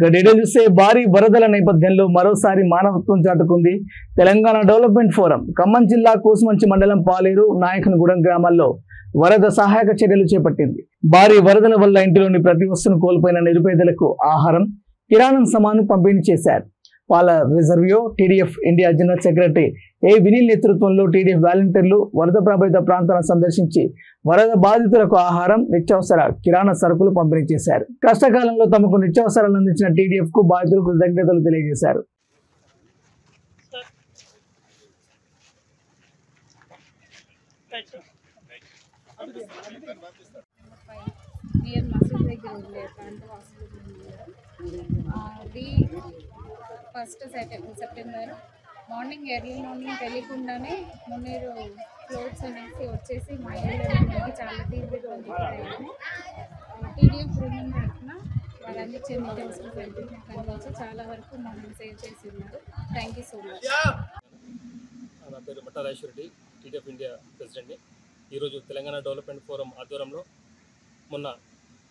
Detail చూస్తే భారీ వరదల నేపథ్యంలో మరోసారి మానవత్వం చాటుకుంది తెలంగాణ డెవలప్మెంట్ ఫోరం. ఖమ్మం జిల్లా కూసుమంచి మండలం పాలేరు, నాయకనగూడెం గ్రామాల్లో వరద సహాయక చర్యలు చేపట్టింది. భారీ వరదల వల్ల ఇంటిలోని ప్రతి వస్తువును కోల్పోయిన నిరుపేదలకు ఆహారం, కిరాణం సామాను పంపిణీ చేశారు. పాల రిజర్వియో టీడీఎఫ్ ఇండియా జనరల్ సెక్రటరీ ఏ వినీల్ నేతృత్వంలో టీడీఎఫ్ వాలంటీర్లు వరద ప్రభావిత ప్రాంతాలను సందర్శించి వరద బాధితులకు ఆహారం, నిత్యావసర కిరాణా సరుకులు పంపిణీ చేశారు. కష్టకాలంలో తమకు నిత్యావసరాలు అందించిన టీడీఎఫ్ కు బాధితులకు కృతజ్ఞతలు తెలియజేశారు. First September morning early morning తెలియకుండానే మున్నీరు ఫ్లోట్స్ అనేసి వచ్చేసి మా ఇళ్ళకి చాలా తీవ్రంగా ఉంది. టీడీఎఫ్ బృందం తరఫున వాళ్ళు అందించే నిత్యావసర సరుకులు చాలా వరకు మమ్మల్ని సేవ్ చేసి ఉన్నారు. Thank you so much. నా పేరు మట్టారాశ్వరెడ్డి, టీడీఎఫ్ ఇండియా ప్రెసిడెంట్ని. ఈరోజు తెలంగాణ డెవలప్మెంట్ ఫోరం ఆధ్వర్యంలో మొన్న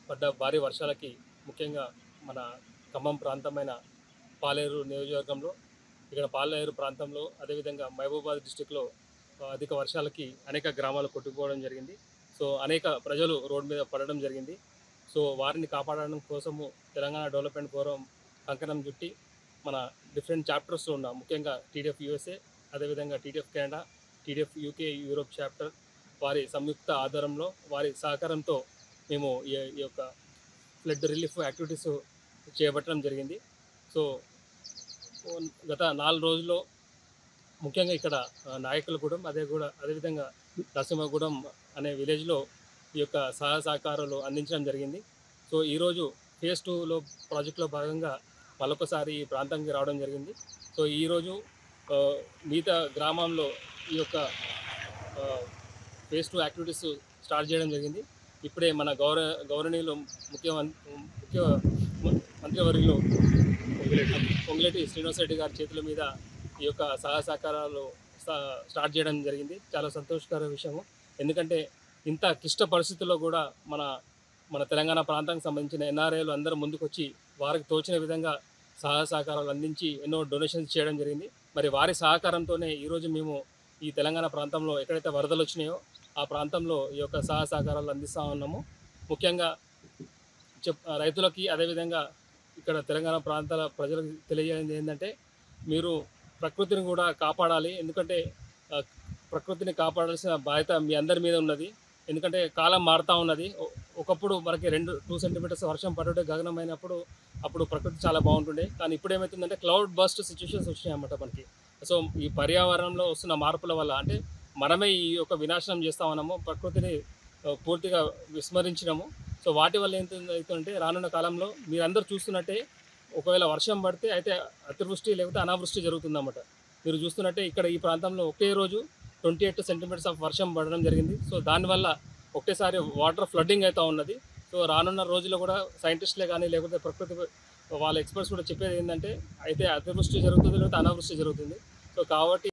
పడ్డ భారీ వర్షాలకి ముఖ్యంగా మన ఖమ్మం ప్రాంతమైన పాలేరు నియోజకవర్గంలో, ఇక్కడ పాలేరు ప్రాంతంలో, అదేవిధంగా మహబూబాబాద్ డిస్టిక్లో అధిక వర్షాలకి అనేక గ్రామాలు కొట్టుకుపోవడం జరిగింది. సో అనేక ప్రజలు రోడ్డు మీద పడడం జరిగింది. సో వారిని కాపాడడం కోసము తెలంగాణ డెవలప్మెంట్ ఫోరం కంకణం చుట్టి మన డిఫరెంట్ చాప్టర్స్లో ఉన్న ముఖ్యంగా టీడీఎఫ్ యూఎస్ఏ, అదేవిధంగా TDF Canada, TDF UK Europe chapter వారి సంయుక్త ఆధారంలో, వారి సహకారంతో మేము ఈ యొక్క ఫ్లడ్ రిలీఫ్ యాక్టివిటీస్ చేపట్టడం జరిగింది. సో గత 4 రోజుల్లో ముఖ్యంగా ఇక్కడ నాయకులగూడెం, అదేవిధంగా నరసింహగూడెం అనే విలేజ్లో ఈ యొక్క సహాయ సహకారాలు అందించడం జరిగింది. సో ఈరోజు ఫేజ్ 2లో ప్రాజెక్టులో భాగంగా మరొకసారి ఈ ప్రాంతానికి రావడం జరిగింది. సో ఈరోజు మిగతా గ్రామంలో ఈ యొక్క ఫేజ్ 2 యాక్టివిటీస్ స్టార్ట్ చేయడం జరిగింది. ఇప్పుడే మన గౌరవనీయులు ముఖ్య మంత్రివర్యులు పొంగులేటి శ్రీనివాసరెడ్డి గారి చేతుల మీద ఈ యొక్క సహాయ సహకారాలు స్టార్ట్ చేయడం జరిగింది. చాలా సంతోషకర విషయము. ఎందుకంటే ఇంత క్లిష్ట పరిస్థితుల్లో కూడా మన తెలంగాణ ప్రాంతానికి సంబంధించిన ఎన్ఆర్ఐలు అందరూ ముందుకొచ్చి వారికి తోచిన విధంగా సహాయ సహకారాలు అందించి ఎన్నో డొనేషన్స్ చేయడం జరిగింది. మరి వారి సహకారంతోనే ఈరోజు మేము ఈ తెలంగాణ ప్రాంతంలో ఎక్కడైతే వరదలు వచ్చినాయో ఆ ప్రాంతంలో ఈ యొక్క సహాయ సహకారాలు అందిస్తూ ఉన్నాము. ముఖ్యంగా రైతులకి, అదేవిధంగా ఇక్కడ తెలంగాణ ప్రాంతాల ప్రజలకు తెలియజేయండి ఏంటంటే, మీరు ప్రకృతిని కూడా కాపాడాలి. ఎందుకంటే ప్రకృతిని కాపాడాల్సిన బాధ్యత మీ అందరి మీద ఉన్నది. ఎందుకంటే కాలం మారుతూ ఉన్నది. ఒకప్పుడు మనకి 2 సెంటీమీటర్స్ వర్షం పడుంటే గగనమైనప్పుడు అప్పుడు ప్రకృతి చాలా బాగుంటుండే. కానీ ఇప్పుడు ఏమవుతుందంటే క్లౌడ్ బస్ట్ సిచ్యువేషన్స్ వచ్చినాయి అన్నమాట మనకి. సో ఈ పర్యావరణంలో వస్తున్న మార్పుల వల్ల అంటే మనమే ఈ యొక్క వినాశనం చేస్తూ ఉన్నాము, ప్రకృతిని పూర్తిగా విస్మరించినాము. సో వాటి వల్ల ఏంటంటే రానున్న కాలంలో మీరందరూ చూస్తున్నట్టే ఒకవేళ వర్షం పడితే అయితే అతివృష్టి లేకపోతే అనావృష్టి జరుగుతుందన్నమాట. మీరు చూస్తున్నట్టే ఇక్కడ ఈ ప్రాంతంలో ఒకే రోజు 28 సెంటీమీటర్స్ ఆఫ్ వర్షం పడడం జరిగింది. సో దానివల్ల ఒకటేసారి వాటర్ ఫ్లడ్డింగ్ అవుతూ ఉన్నది. సో రానున్న రోజుల్లో కూడా సైంటిస్టులే కానీ లేకపోతే ప్రకృతి వాళ్ళ ఎక్స్పర్ట్స్ కూడా చెప్పేది ఏంటంటే అయితే అతివృష్టి జరుగుతుంది లేకపోతే అనావృష్టి జరుగుతుంది. సో కాబట్టి